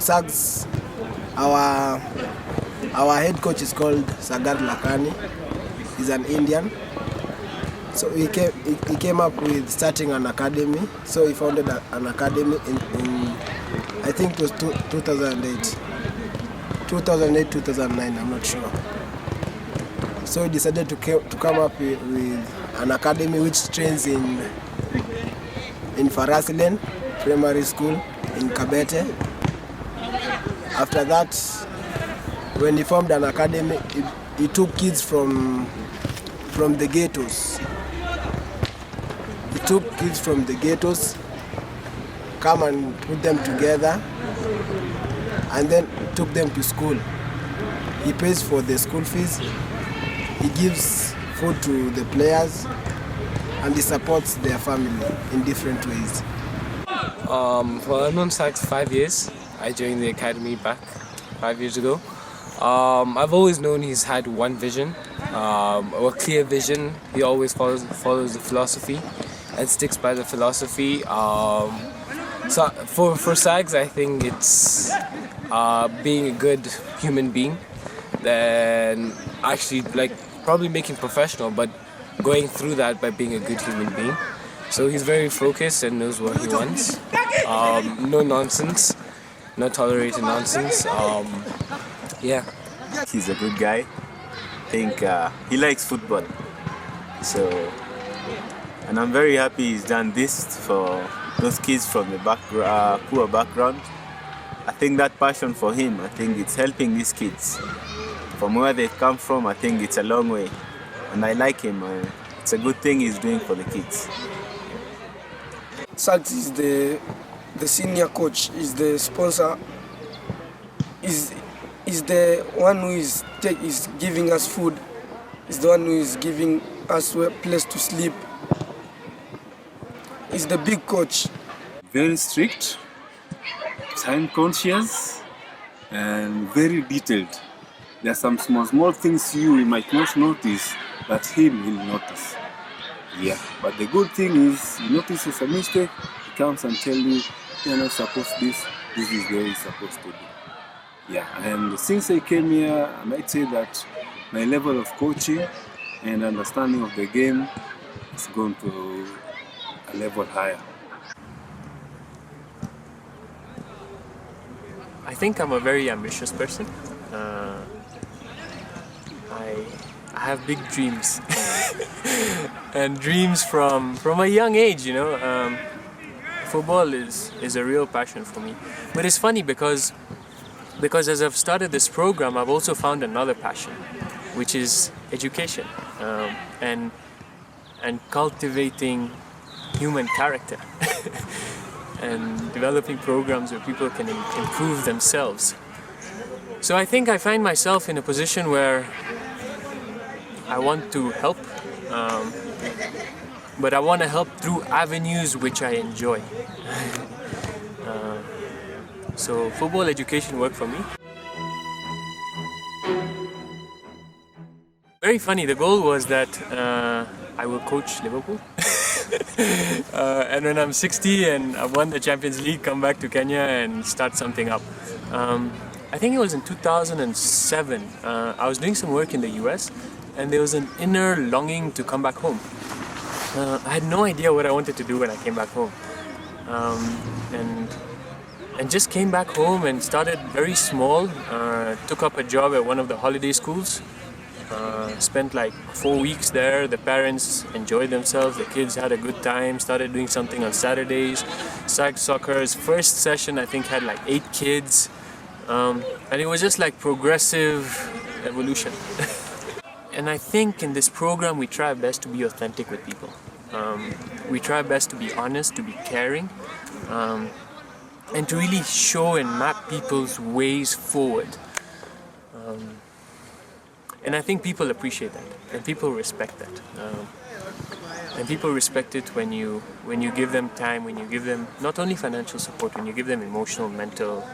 SAGS, our head coach is called Sagar Lakani. He's an Indian. So he came up with starting an academy. So he founded an academy in I think it was 2008, 2009, I'm not sure. So he decided to come up with an academy which trains in Farasilen Primary School in Kabete. After that, when he formed an academy, he took kids from the ghettos. He took kids from the ghettos, come and put them together, and then took them to school. He pays for the school fees, he gives food to the players, and he supports their family in different ways. Well, I've known Sax 5 years. I joined the academy back 5 years ago. I've always known he's had one vision, a clear vision. He always follows the philosophy and sticks by the philosophy. So for Sags, I think it's being a good human being, then actually probably making professional, but going through that by being a good human being. So he's very focused and knows what he wants. No nonsense, not tolerating nonsense. Yeah. He's a good guy. I think he likes football. So, and I'm very happy he's done this for those kids from the poor background. I think that passion for him, I think it's helping these kids. From where they come from, I think it's a long way. And I like him. It's a good thing he's doing for the kids. Sags is the senior coach, is the sponsor, is the one who is giving us food, is the one who is giving us a place to sleep. Is the big coach. Very strict, time conscious, and very detailed. There are some small things you might not notice, but him will notice. Yeah, but the good thing is, he notices a mistake, he comes and tells you, you're not supposed to this is the way you're supposed to do. Yeah, and since I came here, I might say that my level of coaching and understanding of the game has gone to a level higher. I think I'm a very ambitious person. I have big dreams, and dreams from a young age. Football is a real passion for me. But it's funny because as I've started this program, I've also found another passion, which is education and cultivating human character and developing programs where people can improve themselves. So I think I find myself in a position where I want to help, but I want to help through avenues which I enjoy. So football education worked for me. Very funny, the goal was that I will coach Liverpool. And when I'm 60 and I've won the Champions League, come back to Kenya and start something up. I think it was in 2007. I was doing some work in the US, and there was an inner longing to come back home. I had no idea what I wanted to do when I came back home. And just came back home and started very small. Took up a job at one of the holiday schools. Spent like 4 weeks there. The parents enjoyed themselves, the kids had a good time, started doing something on Saturdays. Sags Soccer's first session I think had like 8 kids. And it was just like progressive evolution. And I think in this program we try our best to be authentic with people. We try our best to be honest, to be caring, and to really show and map people's ways forward. And I think people appreciate that, and people respect that. And people respect it when you give them time, when you give them not only financial support, when you give them emotional, mental,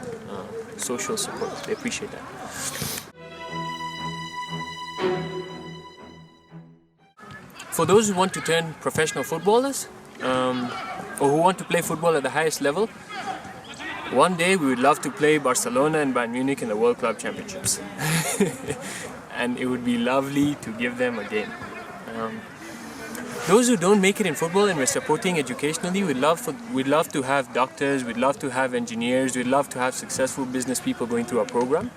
social support. They appreciate that. For those who want to turn professional footballers, or who want to play football at the highest level, One day we would love to play Barcelona and Bayern Munich in the World Club Championships. And it would be lovely to give them a game. Those who don't make it in football and we're supporting educationally, we'd love to have doctors, we'd love to have engineers, we'd love to have successful business people going through our program.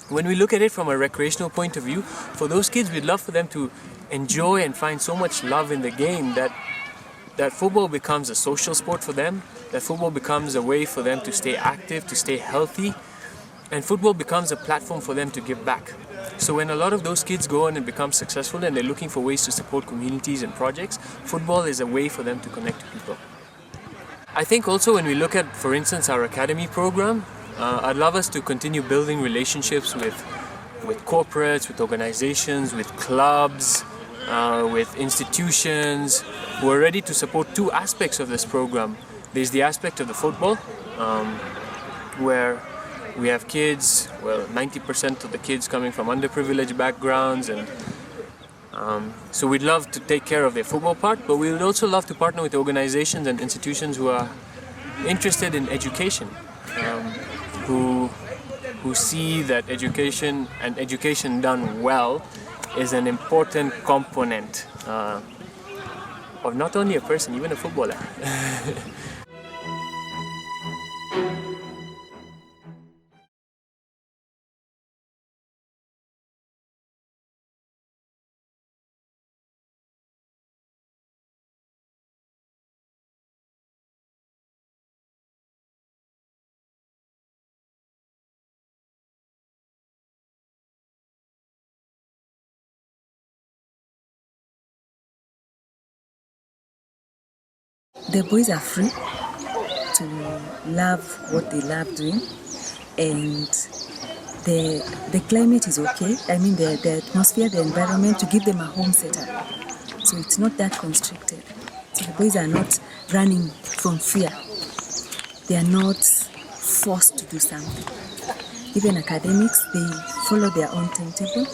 When we look at it from a recreational point of view, for those kids, we'd love for them to enjoy and find so much love in the game that football becomes a social sport for them, that football becomes a way for them to stay active, to stay healthy, and football becomes a platform for them to give back. So when a lot of those kids go on and become successful and they're looking for ways to support communities and projects, football is a way for them to connect to people. I think also when we look at, for instance, our academy program, I'd love us to continue building relationships with corporates, with organizations, with clubs, with institutions who are ready to support two aspects of this program. There's the aspect of the football, where we have kids, 90% of the kids coming from underprivileged backgrounds, and so we'd love to take care of their football part, but we would also love to partner with organizations and institutions who are interested in education, who see that education and education done well is an important component of not only a person, even a footballer. The boys are free to love what they love doing, and the climate is okay. I mean the atmosphere, the environment, to give them a home setup. So it's not that constricted. So the boys are not running from fear. They are not forced to do something. Even academics, they follow their own timetable.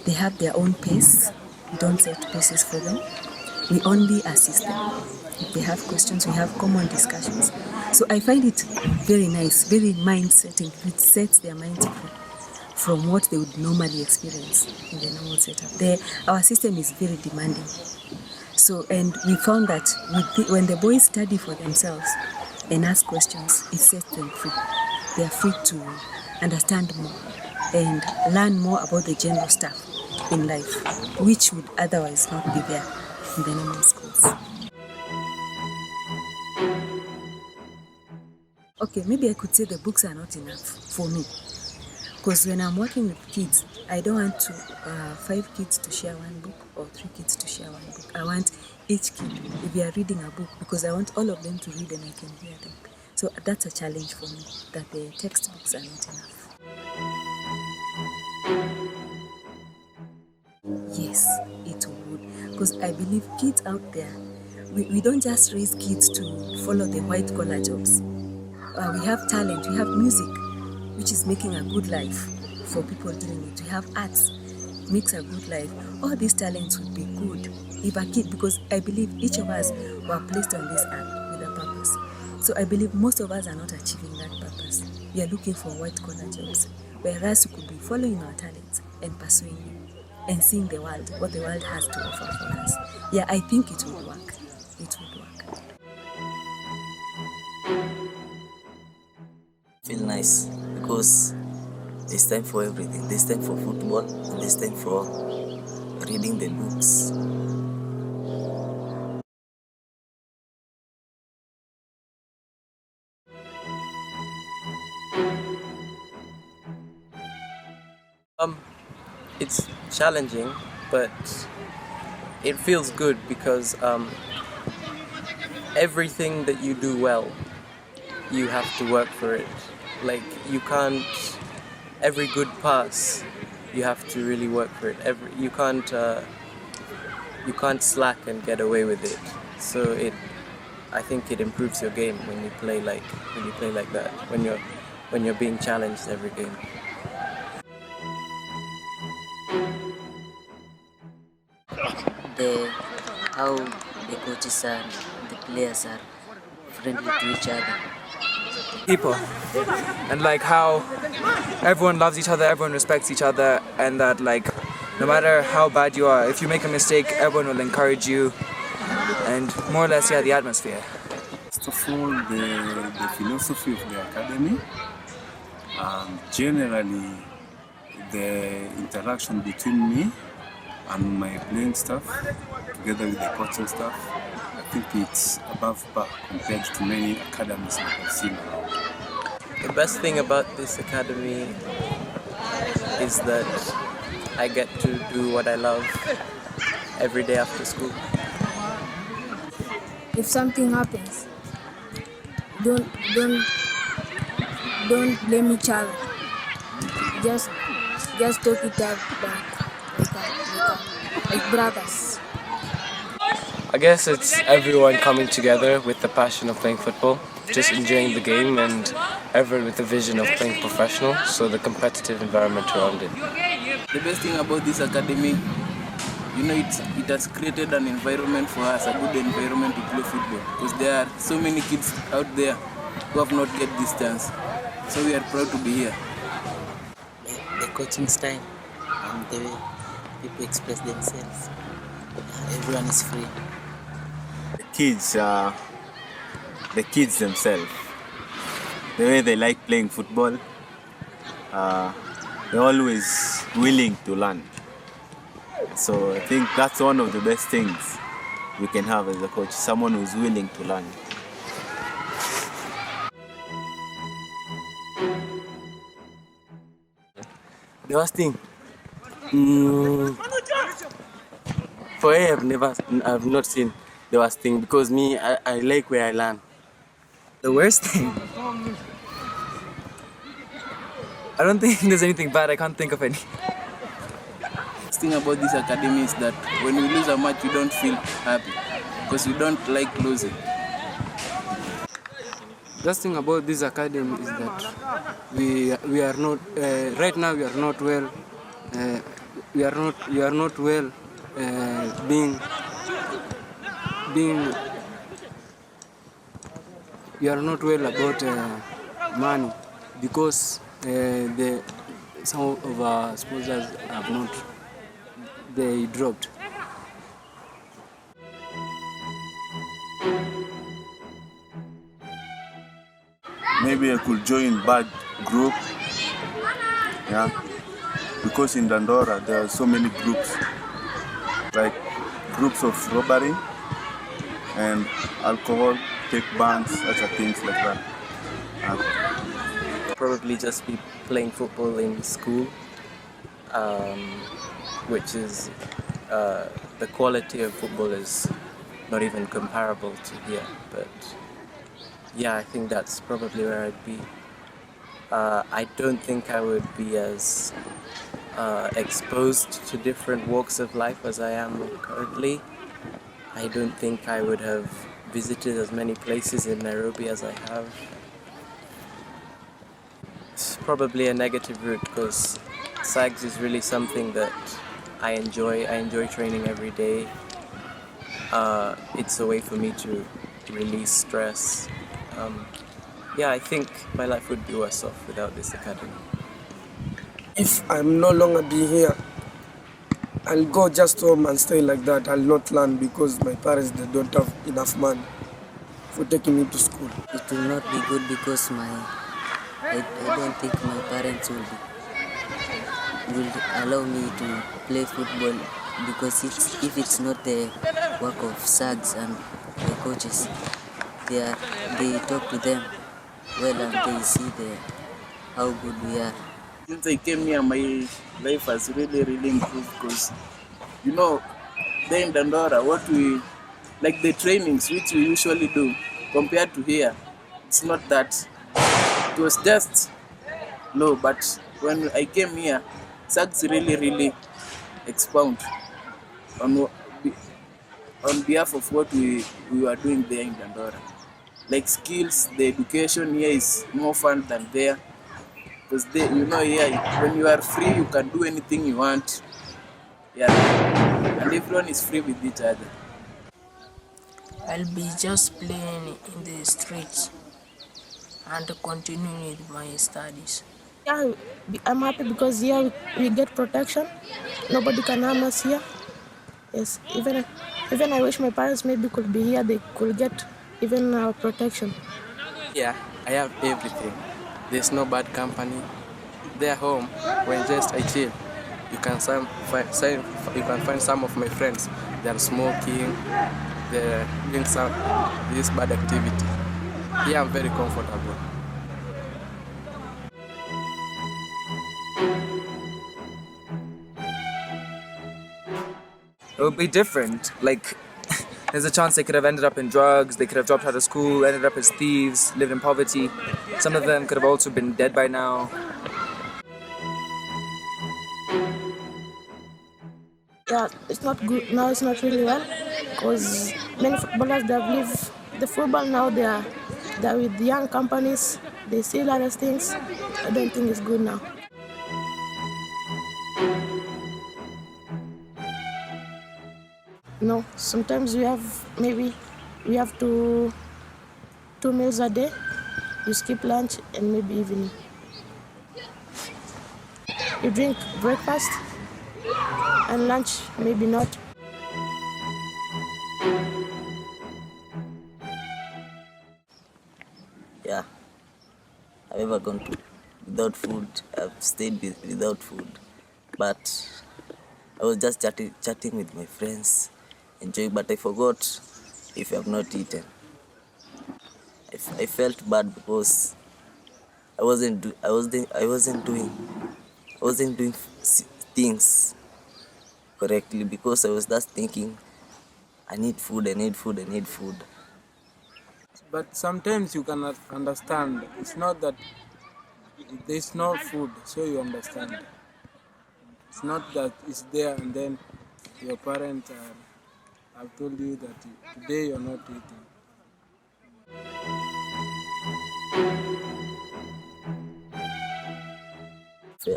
They have their own pace. We don't set paces for them. We only assist them. If they have questions, we have common discussions. So I find it very nice, very mind-setting. It sets their minds free from what they would normally experience in the normal setup. Our system is very demanding. So, and we found that when the boys study for themselves and ask questions, it sets them free. They are free to understand more and learn more about the general stuff in life, which would otherwise not be there in the normal schools. Okay, maybe I could say the books are not enough for me. Because when I'm working with kids, I don't want 5 kids to share one book or 3 kids to share one book. I want each kid, if they are reading a book, because I want all of them to read and I can hear them. So that's a challenge for me, that the textbooks are not enough. Yes, it would. Because I believe kids out there, we don't just raise kids to follow the white collar jobs. We have talent, we have music, which is making a good life for people doing it. We have arts, makes a good life. All these talents would be good if a kid, because I believe each of us were placed on this earth with a purpose. So I believe most of us are not achieving that purpose. We are looking for white collar jobs, whereas we could be following our talents and pursuing them and seeing the world, what the world has to offer for us. Yeah, I think it would work. It would work. Feel nice because there's time for everything. There's time for football and there's time for reading the books. It's challenging, but it feels good because everything that you do well, you have to work for it. Like you can't, every good pass, you have to really work for it. You can't slack and get away with it. So I think it improves your game when you play like that. When you're being challenged every game. How the coaches and the players are friendly to each other. people, and like how everyone loves each other, everyone respects each other, and that like no matter how bad you are, if you make a mistake, everyone will encourage you, and more or less, yeah, the atmosphere. First of all, the philosophy of the academy, generally the interaction between me and my playing staff, together with the coaching staff, I think it's above par compared to many academies that I've seen around. The best thing about this academy is that I get to do what I love every day after school. If something happens, don't blame each other. Just talk it out like brothers. I guess it's everyone coming together with the passion of playing football, just enjoying the game, and everyone with the vision of playing professional, so the competitive environment around it. The best thing about this academy, it has created an environment for us, a good environment to play football, because there are so many kids out there who have not get this chance. So we are proud to be here. The coaching style and the way people express themselves, everyone is free. The kids themselves, the way they like playing football, they're always willing to learn. So I think that's one of the best things we can have as a coach, someone who's willing to learn. The worst thing, for me, I've not seen the worst thing, because me, I like where I learn. The worst thing? I don't think there's anything bad. I can't think of any. The thing about this academy is that when we lose a match, we don't feel happy, because we don't like losing. The best thing about this academy is that we are not right now. We are not well. We are not well being. We are not well about money, because some of our sponsors have not. They dropped. Maybe I could join bad group, yeah, because in Dandora there are so many groups, like groups of robbery and alcohol, take bands, other things like that. Probably just be playing football in school, which is the quality of football is not even comparable to here, but yeah, I think that's probably where I'd be. I don't think I would be as exposed to different walks of life as I am currently. I don't think I would have visited as many places in Nairobi as I have. It's probably a negative route, because SAGS is really something that I enjoy. I enjoy training every day. It's a way for me to release stress. Yeah, I think my life would be worse off without this academy. If I'm no longer be here, I'll go just home and stay like that. I'll not learn, because my parents, they don't have enough money for taking me to school. It will not be good, because I don't think my parents will allow me to play football, because if it's not the work of SAGS and the coaches, they talk to them well and they see how good we are. Since I came here, my life has really improved, because there in Dandora, like the trainings which we usually do compared to here, it's not that. It was just low, but when I came here, SAGS really expound on behalf of what we were doing there in Dandora. Like skills, the education here is more fun than there. Because here, when you are free, you can do anything you want. Yeah, and everyone is free with each other. I'll be just playing in the streets and to continue with my studies. Yeah, I'm happy because here we get protection. Nobody can harm us here. Yes, even I wish my parents maybe could be here. They could get even protection. Yeah, I have everything. There's no bad company. They're home when just I chill. You can find some of my friends. They're smoking. They're doing this bad activity. Yeah, I'm very comfortable. It would be different. Like, there's a chance they could have ended up in drugs, they could have dropped out of school, ended up as thieves, lived in poverty. Some of them could have also been dead by now. Yeah, it's not good. Now it's not really well because many footballers they have leave the football now. They're with young companies. They steal other things. I don't think it's good now. No, sometimes we have to 2 meals a day. You skip lunch and maybe evening. You drink breakfast and lunch, maybe not. Yeah, I've ever gone without food. I've stayed without food, but I was just chatting with my friends, enjoying. But I forgot if I have not eaten. I felt bad because I wasn't doing things correctly because I was just thinking, I need food. But sometimes you cannot understand. It's not that there's no food, so you understand. It's not that it's there and then your parents have told you that today you're not eating.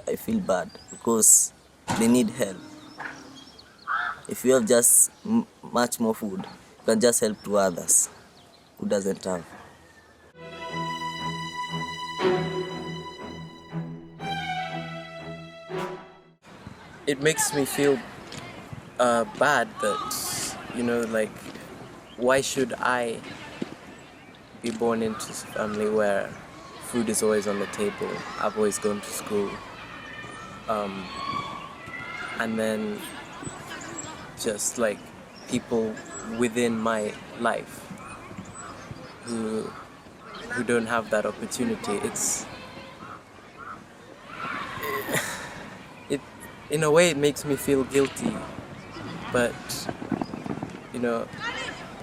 I feel bad because they need help. If you have just much more food, you can just help to others who doesn't have. It makes me feel bad that, like, why should I be born into a family where food is always on the table? I've always gone to school. And then just like people within my life who don't have that opportunity, in a way it makes me feel guilty, but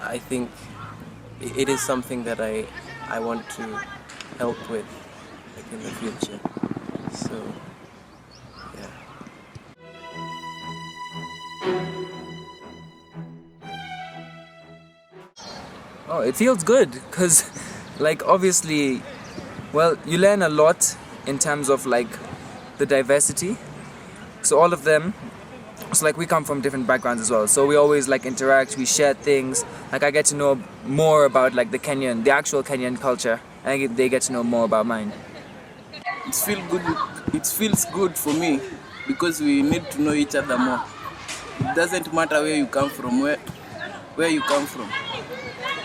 I think it is something that I want to help with, like, in the future. So yeah. Oh, it feels good because, like, obviously, well, you learn a lot in terms of, like, the diversity. So all of them, so like we come from different backgrounds as well. So we always like interact, we share things. Like I get to know more about like the actual Kenyan culture, and they get to know more about mine. It feels good for me because we need to know each other more. It doesn't matter where you come from, where you come from.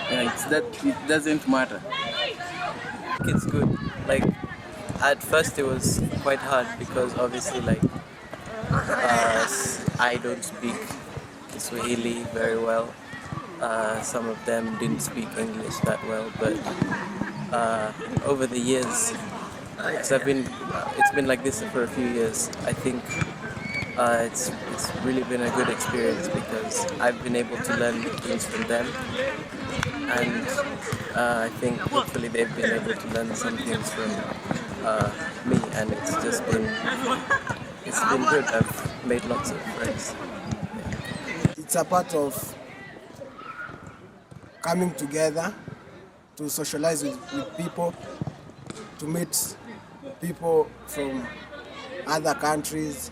Yeah, it doesn't matter. It's good. Like at first it was quite hard because obviously like I don't speak Swahili very well. Some of them didn't speak English that well, but over the years, because it's been like this for a few years. I think it's really been a good experience because I've been able to learn things from them, and I think hopefully they've been able to learn some things from me, and it's been good. I've made lots of friends. It's a part of coming together to socialize with people, to meet people from other countries,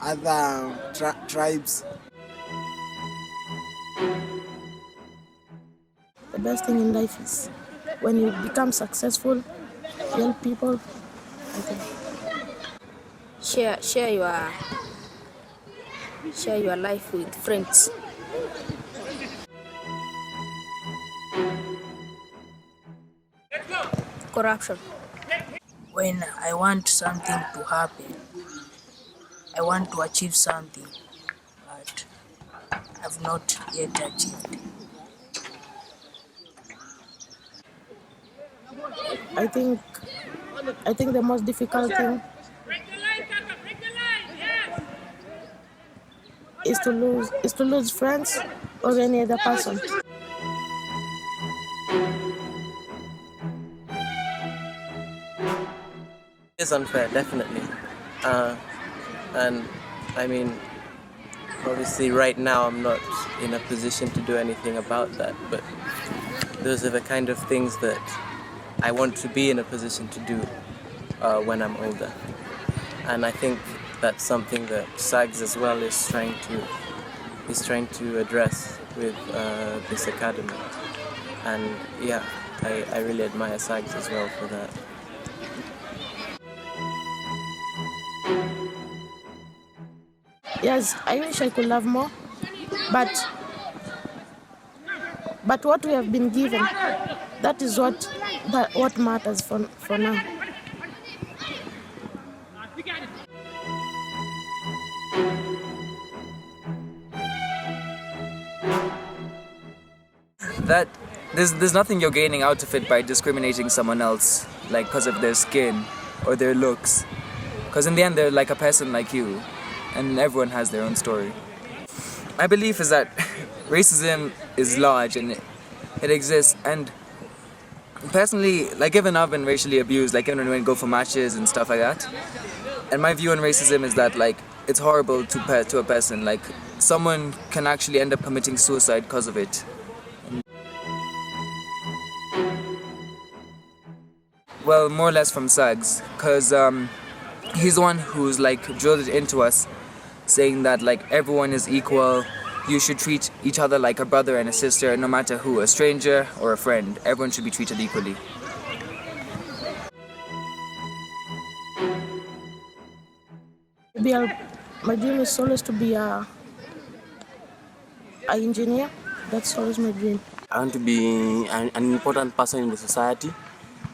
other tribes. The best thing in life is when you become successful, you help people. I think. Share your life with friends. Corruption. When I want something to happen, I want to achieve something, but I've not yet achieved. I think the most difficult thing is to lose friends or any other person. It's unfair, definitely. And I mean, obviously right now I'm not in a position to do anything about that, but those are the kind of things that I want to be in a position to do when I'm older. And I think that's something that SAGS as well is trying to address with this academy. And yeah, I really admire SAGS as well for that. Yes, I wish I could love more, but what we have been given, that is what matters for now. That there's nothing you're gaining out of it by discriminating someone else, like because of their skin or their looks, because in the end they're like a person like you, and everyone has their own story. My belief is that racism is large and it exists, and personally, like even I've been racially abused, like even when we go for matches and stuff like that. And my view on racism is that like it's horrible to a person. Like someone can actually end up committing suicide because of it. Well, more or less from SAGS, because he's the one who's like drilled it into us, saying that like everyone is equal, you should treat each other like a brother and a sister, no matter who, a stranger or a friend, everyone should be treated equally. My dream is always to be an engineer. That's always my dream. I want to be an important person in the society.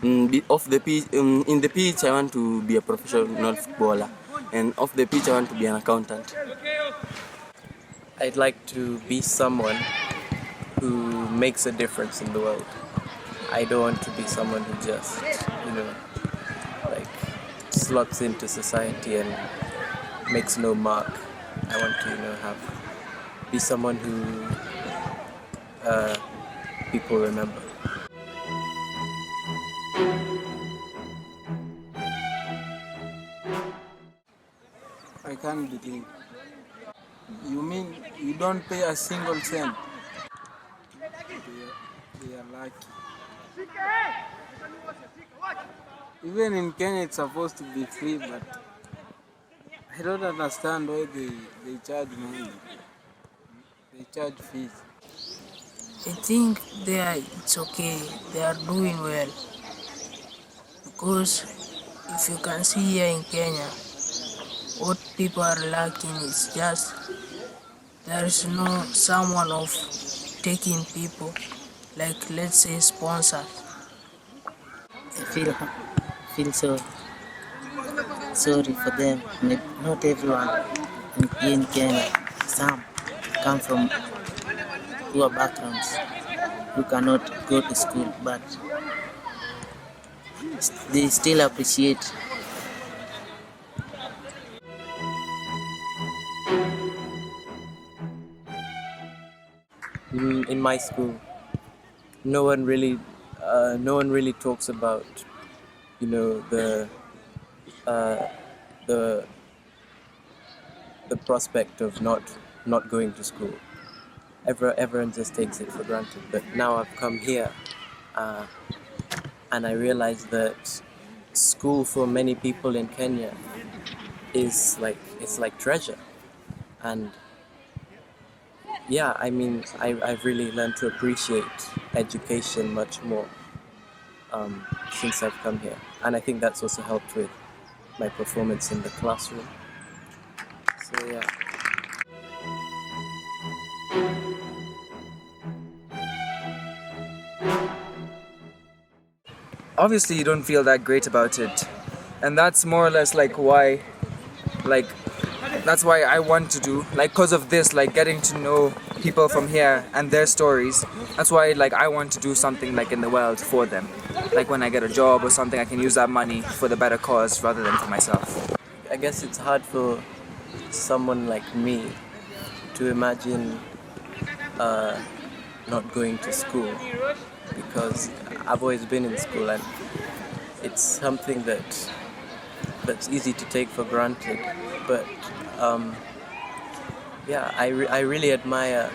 In the pitch, I want to be a professional footballer, and off the pitch, I want to be an accountant. I'd like to be someone who makes a difference in the world. I don't want to be someone who just, like slots into society and makes no mark. I want to, be someone who people remember. I can't believe. You mean you don't pay a single cent? They are lucky. Even in Kenya it's supposed to be free, but I don't understand why they charge money. They charge fees. I think there it's okay, they are doing well. Because if you can see here in Kenya, what people are lacking is just there is no someone of taking people, like let's say sponsors. I feel so sorry for them. Not everyone in Kenya. Some come from poor backgrounds who cannot go to school, but they still appreciate. In my school, no one really talks about, the prospect of not going to school. Everyone just takes it for granted. But now I've come here, and I realize that school for many people in Kenya is like treasure. And yeah, I mean, I've really learned to appreciate education much more. since I've come here, and I think that's also helped with my performance in the classroom. So yeah. Obviously you don't feel that great about it, and that's more or less like why, like that's why I want to do, like, because of this, like getting to know people from here and their stories. That's why, like, I want to do something like in the world for them, like when I get a job or something, I can use that money for the better cause rather than for myself. I guess it's hard for someone like me to imagine not going to school, because I've always been in school, and it's something that's easy to take for granted. But yeah, I really admire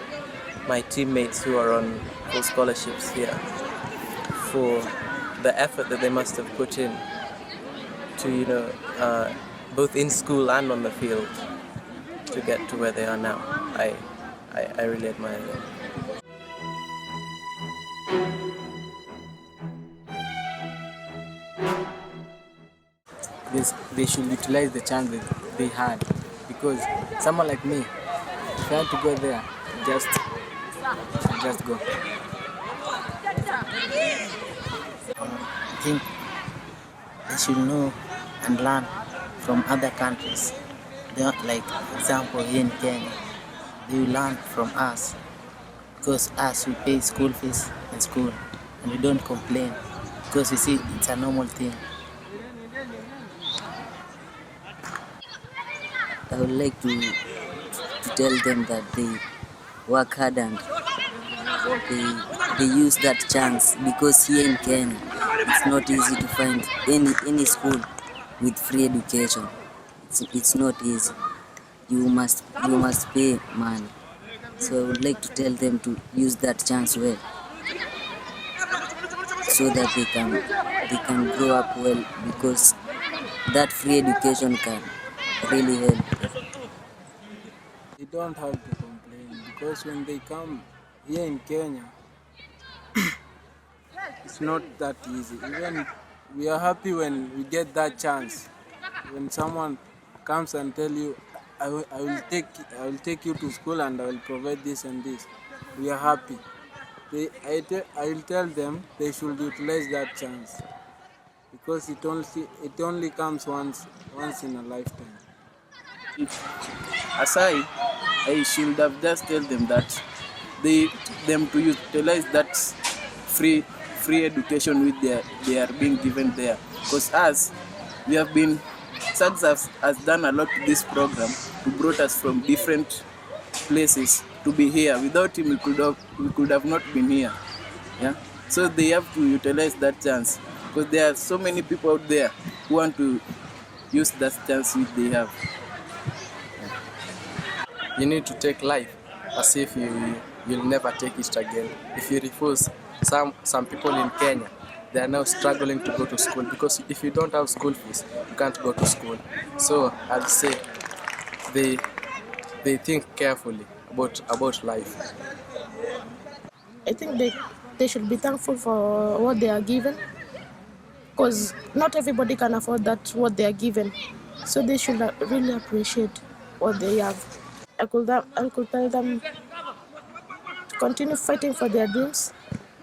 my teammates who are on full scholarships here for the effort that they must have put in to, you know, both in school and on the field to get to where they are now. I really admire them. They should utilize the chance that they had, because someone like me, if I had to go there, just go. I think they should know and learn from other countries. They are, like, example, here in Kenya, they will learn from us, because us, we pay school fees in school and we don't complain, because we see it's a normal thing. I would like to tell them that they work hard and they use that chance, because here in Kenya it's not easy to find any school with free education. It's not easy. You must pay money. So I would like to tell them to use that chance well, so that they can grow up well, because that free education can really help. They don't have to complain, because when they come here in Kenya, it's not that easy. Even we are happy when we get that chance. When someone comes and tell you, I will take you to school and I will provide this and this, we are happy. I will tell them they should utilize that chance, because it only comes once in a lifetime. Aside, I should have just told them that them to utilize that free education which they are being given there. Because us, we have been, SAGS has done a lot to this program to brought us from different places to be here. Without him, we could have not been here. Yeah. So they have to utilize that chance, because there are so many people out there who want to use that chance which they have. You need to take life as if you'll never take it again. If you refuse, some people in Kenya, they are now struggling to go to school, because if you don't have school fees, you can't go to school. So I'd say they think carefully about life. I think they should be thankful for what they are given, because not everybody can afford what they are given. So they should really appreciate what they have. I could tell them to continue fighting for their dreams,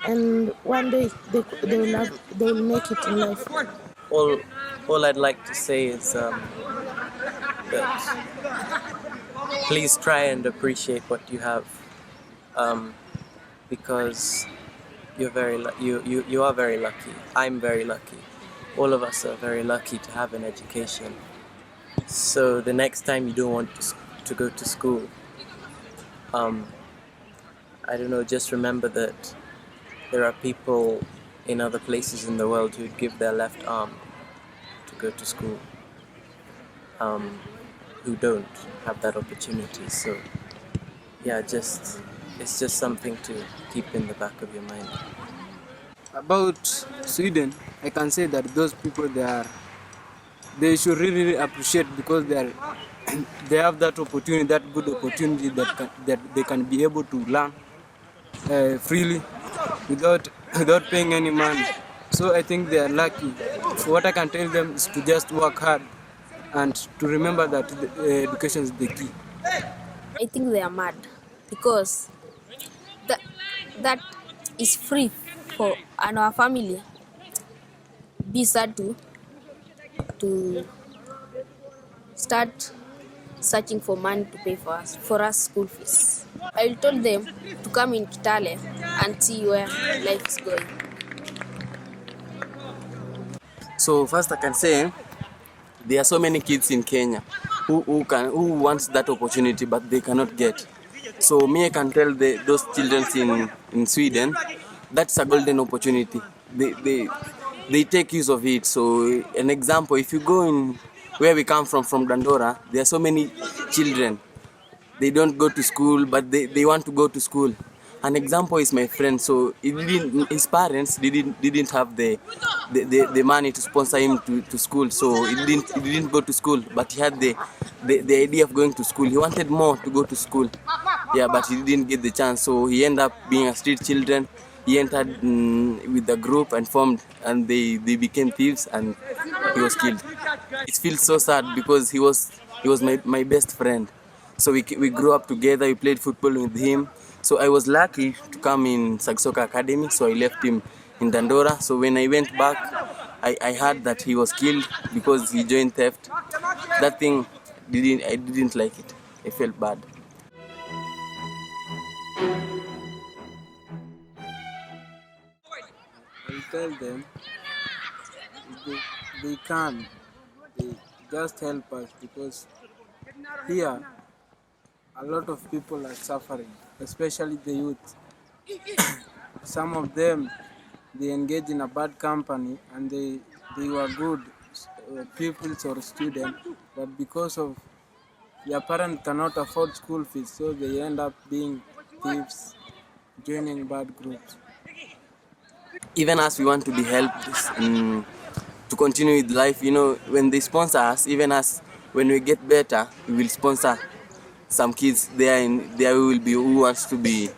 and one day they will make it in life. All I'd like to say is that please try and appreciate what you have, because you are very lucky. I'm very lucky. All of us are very lucky to have an education. So the next time you don't want to go to school, I don't know, just remember that there are people in other places in the world who'd give their left arm to go to school, who don't have that opportunity. So yeah, it's just something to keep in the back of your mind. About Sweden, I can say that those people, they should really appreciate, because they have that opportunity, that good opportunity that they can be able to learn freely without paying any money. So I think they are lucky. What I can tell them is to just work hard and to remember that education is the key. I think they are mad because that is free for and our family be sad to start searching for money to pay for us school fees. I told them to come in Kitale and see where life is going. So first I can say there are so many kids in Kenya who wants that opportunity but they cannot get. So me, I can tell those children in Sweden that's a golden opportunity. They take use of it. So an example, if you go in where we come from Dandora, there are so many children. They don't go to school but they want to go to school. An example is my friend. So his parents didn't have the money to sponsor him to school. So he didn't go to school, but he had the idea of going to school. He wanted more to go to school. Yeah, but he didn't get the chance. So he ended up being a street children. He entered with the group and formed, and they became thieves, and he was killed. It feels so sad because he was my best friend. So we grew up together. We played football with him. So I was lucky to come in Sagsoka Academy. So I left him in Dandora. So when I went back, I heard that he was killed because he joined theft. That thing I didn't like it. I felt bad. I tell them they can. They just help us because here a lot of people are suffering, especially the youth. Some of them, they engage in a bad company and they were good pupils or students, but because of their parents cannot afford school fees, so they end up being thieves, joining bad groups. Even as we want to be helped to continue with life, when they sponsor us, even as when we get better, we will sponsor some kids there will be who wants to be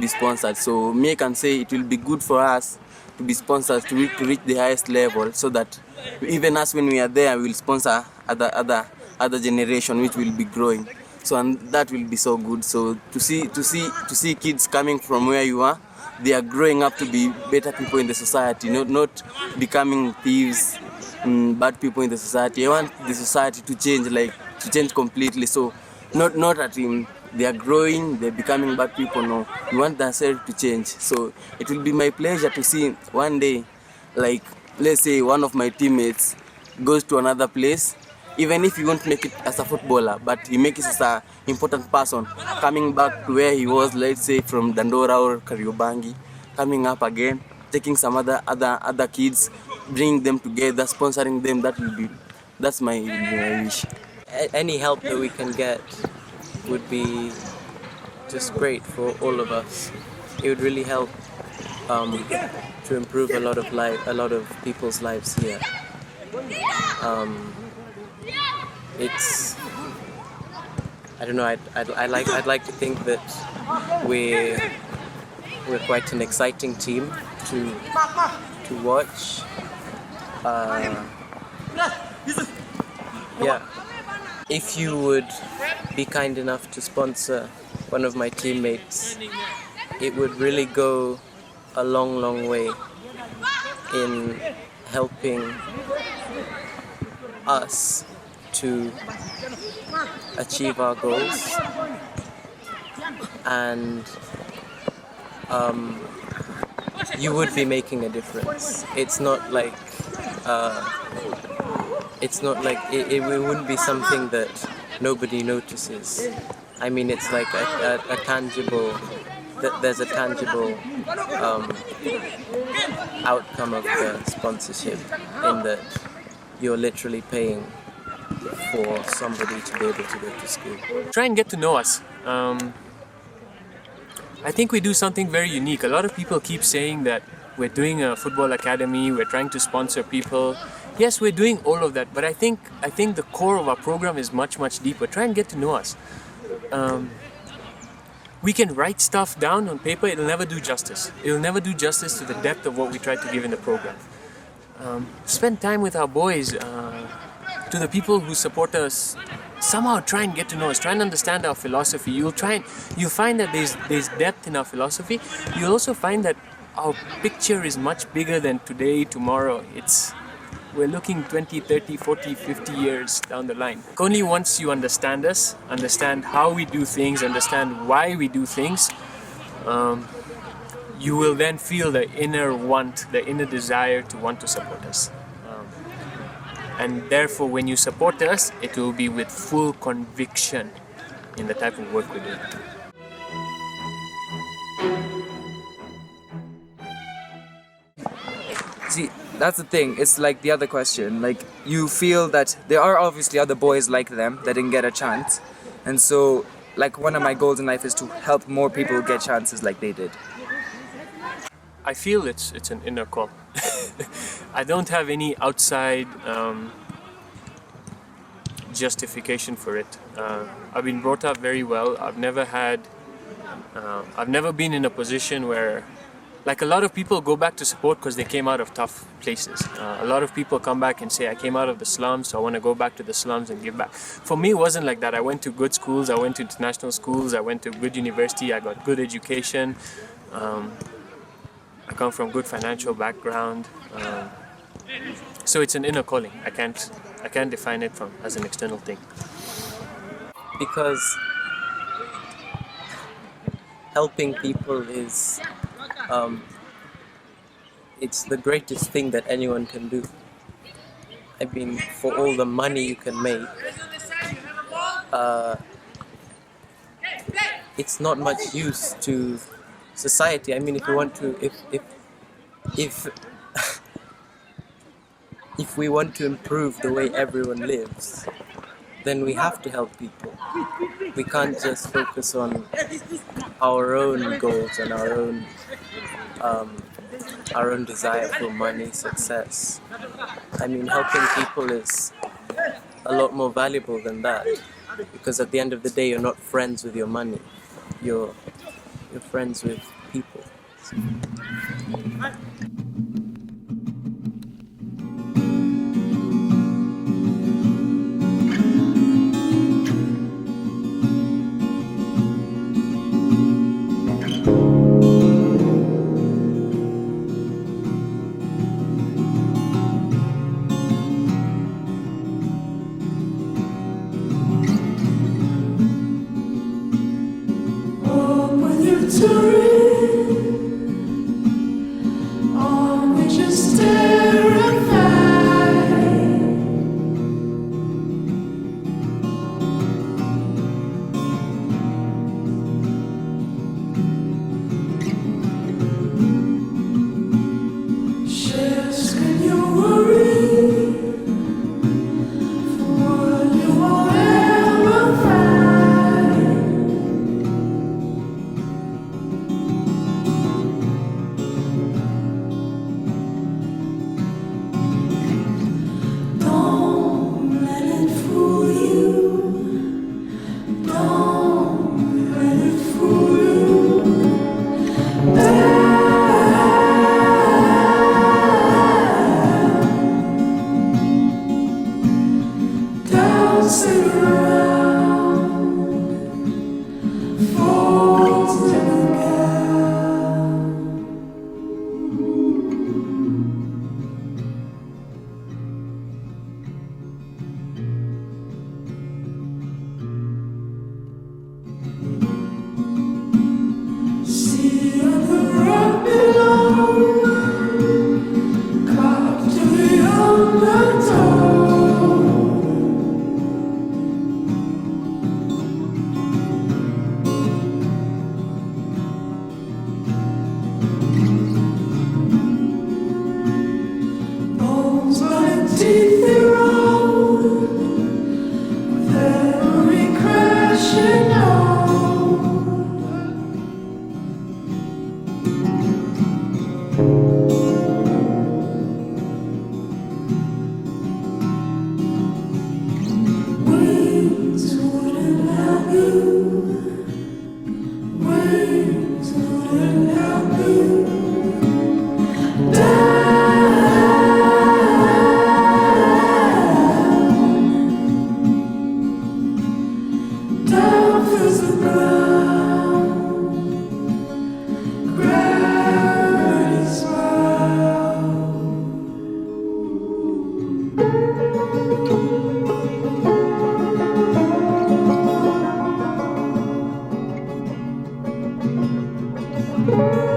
sponsored. So me, I can say it will be good for us to be sponsored to reach the highest level, so that even us when we are there, we will sponsor other generation which will be growing. So and that will be so good. So to see kids coming from where you are, they are growing up to be better people in the society, not becoming thieves, bad people in the society. I want the society to change completely. So not that they are growing, they're becoming bad people. No, we want the society to change. So it will be my pleasure to see one day, like let's say one of my teammates goes to another place, even if he won't make it as a footballer, but he makes it as an important person, coming back to where he was, let's say from Dandora or Kariobangi, coming up again, taking some other kids, bringing them together, sponsoring them. That's my wish. Any help that we can get would be just great for all of us. It would really help to improve a lot of people's lives here. It's, I don't know. I'd like to think that we're quite an exciting team to watch. Yeah. If you would be kind enough to sponsor one of my teammates, it would really go a long way in helping us to achieve our goals, and you would be making a difference. It's not like it wouldn't be something that nobody notices. I mean, it's like a tangible, there's a tangible outcome of the sponsorship, in that you're literally paying for somebody to be able to go to school. Try and get to know us. I think we do something very unique. A lot of people keep saying that we're doing a football academy, we're trying to sponsor people. Yes, we're doing all of that, but I think the core of our program is much deeper. Try and get to know us. We can write stuff down on paper, it'll never do justice. It'll never do justice to the depth of what we try to give in the program. spend time with our boys. To the people who support us, somehow try and get to know us, try and understand our philosophy. You'll find that there's depth in our philosophy. You'll also find that our picture is much bigger than today, tomorrow. We're looking 20, 30, 40, 50 years down the line. Only once you understand us, understand how we do things, understand why we do things, you will then feel the inner want, the inner desire to want to support us. And therefore, when you support us, it will be with full conviction in the type of work we do. See, that's the thing. It's like the other question. Like, you feel that there are obviously other boys like them that didn't get a chance. And so, like, one of my goals in life is to help more people get chances like they did. I feel it's an inner call. I don't have any outside justification for it. I've been brought up very well. I've never been in a position where, like, a lot of people go back to sport because they came out of tough places. A lot of people come back and say, I came out of the slums, so I want to go back to the slums and give back. For me, it wasn't like that. I went to good schools, I went to international schools, I went to good university, I got good education. I come from good financial background, so it's an inner calling. I can't define it as an external thing. Because helping people is it's the greatest thing that anyone can do. I mean, for all the money you can make, it's not much use to society. I mean, if you want to, if we want to improve the way everyone lives, then we have to help people. We can't just focus on our own goals and our own desire for money, success. I mean, helping people is a lot more valuable than that, because at the end of the day, you're not friends with your money. You're friends with people. Thank you.